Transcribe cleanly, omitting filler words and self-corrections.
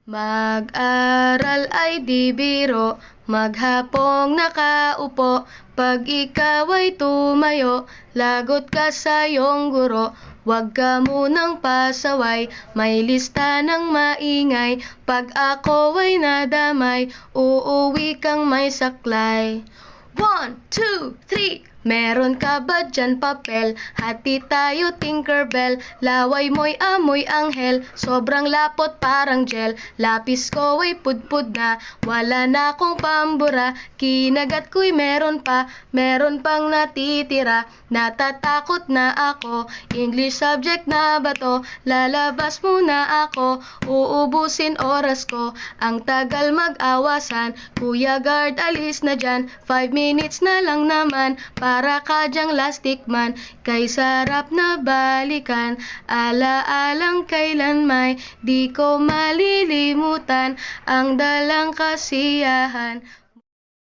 Mag-aral ay di biro, maghapong nakaupo. Pag ikaw ay tumayo, lagot ka sa iyong guro. Huwag ka munang pasaway, may lista ng maingay. Pag ako ay nadamay, uuwi kang may saklay. 1, 2, 3. Meron ka ba dyan papel? Hati tayo Tinkerbell. Laway mo'y amoy anghel, sobrang lapot parang gel. Lapis ko ay pudpud na, wala na akong pambura. Kinagat ko'y meron pang natitira. Natatakot na ako, English subject na ba to? Lalabas muna ako, uubusin oras ko. Ang tagal mag-awasan, Kuya Guard alis na dyan. 5 minutes na lang naman, para ka dyang lastic man. Kay sarap na balikan, ala-alang kailan may di ko malilimutan ang dalang kasiyahan.